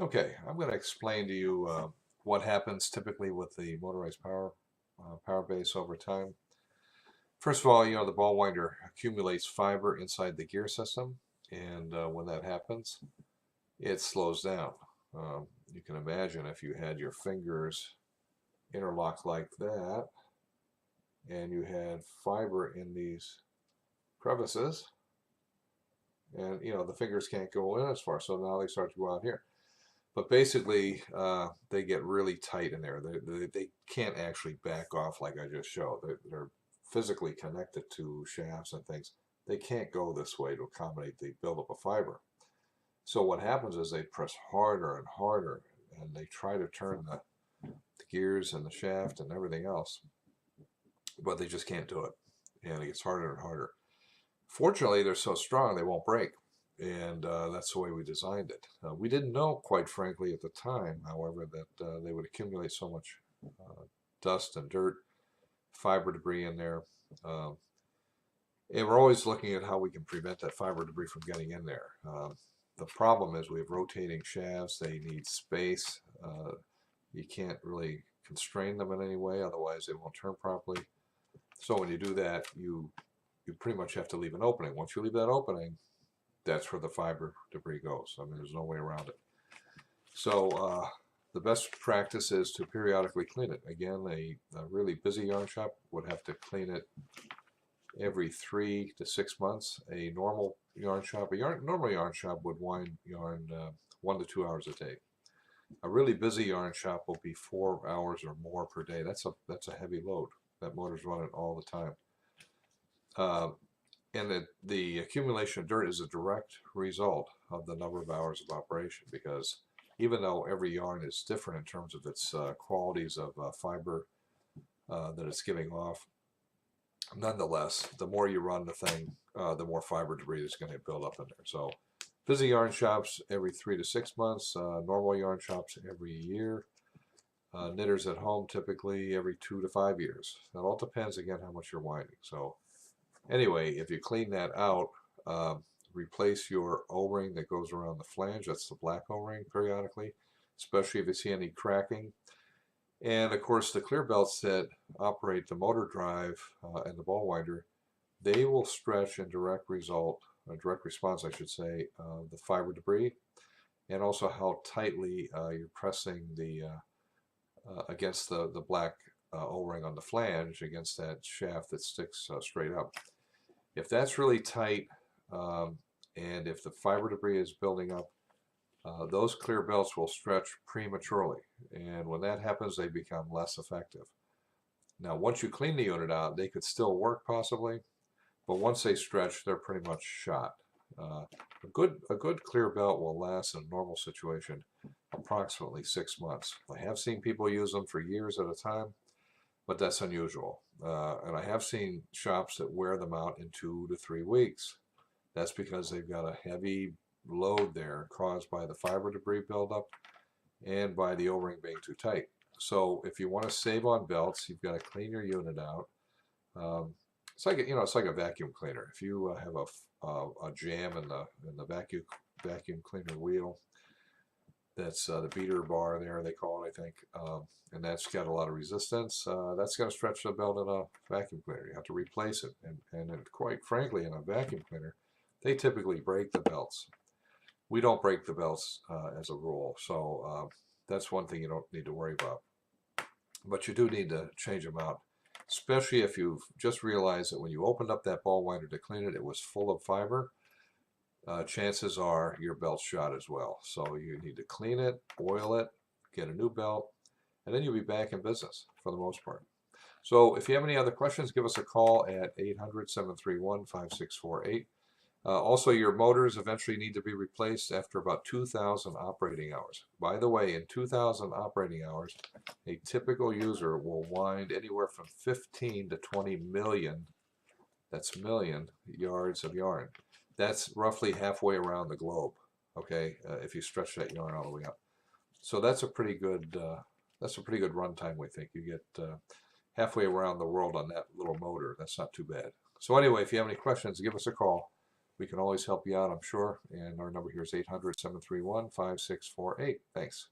Okay, I'm going to explain to you what happens typically with the motorized power base over time. First of all, the ball winder accumulates fiber inside the gear system, and when that happens, it slows down. You can imagine if you had your fingers interlocked like that, and you had fiber in these crevices, and the fingers can't go in as far, so now they start to go out here. But basically, they get really tight in there. They can't actually back off like I just showed. They're physically connected to shafts and things. They can't go this way to accommodate the buildup of fiber. So what happens is they press harder and harder, and they try to turn the gears and the shaft and everything else, but they just can't do it. And it gets harder and harder. Fortunately, they're so strong they won't break. And that's the way we designed it. We didn't know, quite frankly, at the time, however, that they would accumulate so much dust and dirt, fiber debris in there. Um, and we're always looking at how we can prevent that fiber debris from getting in there. The problem is we have rotating shafts. They need space. You can't really constrain them in any way, otherwise they won't turn properly. So when you do that, you pretty much have to leave an opening. Once you leave that opening, that's where the fiber debris goes. I mean, there's no way around it. So the best practice is to periodically clean it. Again, a really busy yarn shop would have to clean it every 3 to 6 months. A normal yarn shop, normal yarn shop would wind yarn 1 to 2 hours a day. A really busy yarn shop will be 4 hours or more per day. That's a heavy load. That motor's running all the time. And the accumulation of dirt is a direct result of the number of hours of operation, because even though every yarn is different in terms of its qualities of fiber that it's giving off, nonetheless, the more you run the thing, the more fiber debris is going to build up in there. So busy yarn shops every 3 to 6 months, normal yarn shops every year, knitters at home typically every 2 to 5 years. That all depends, again, how much you're winding. So anyway, if you clean that out, replace your O-ring that goes around the flange. That's the black O-ring periodically, especially if you see any cracking. And of course, the clear belts that operate the motor drive and the ball winder, they will stretch in direct response, I should say, the fiber debris, and also how tightly you're pressing the against the black O-ring on the flange against that shaft that sticks straight up. If that's really tight, and if the fiber debris is building up, those clear belts will stretch prematurely. And when that happens, they become less effective. Now, once you clean the unit out, they could still work possibly, but once they stretch, they're pretty much shot. A good clear belt will last in a normal situation approximately 6 months. I have seen people use them for years at a time, but that's unusual. And I have seen shops that wear them out in 2 to 3 weeks. That's because they've got a heavy load there caused by the fiber debris buildup and by the O-ring being too tight. So if you want to save on belts, you've got to clean your unit out. It's like a vacuum cleaner. If you have a jam in the vacuum cleaner wheel, that's the beater bar there, they call it, I think, and that's got a lot of resistance. That's going to stretch the belt in a vacuum cleaner. You have to replace it, and quite frankly, in a vacuum cleaner, they typically break the belts. We don't break the belts as a rule, so that's one thing you don't need to worry about. But you do need to change them out, especially if you've just realized that when you opened up that ball winder to clean it, it was full of fiber. Chances are your belt's shot as well. So you need to clean it, oil it, get a new belt, and then you'll be back in business for the most part. So if you have any other questions, give us a call at 800-731-5648. Also, your motors eventually need to be replaced after about 2,000 operating hours. By the way, in 2,000 operating hours, a typical user will wind anywhere from 15 to 20 million, that's million, yards of yarn. That's roughly halfway around the globe, okay, if you stretch that yarn all the way up. So that's a pretty good runtime, we think. You get halfway around the world on that little motor. That's not too bad. So anyway, if you have any questions, give us a call. we can always help you out, I'm sure. And our number here is 800-731-5648. Thanks.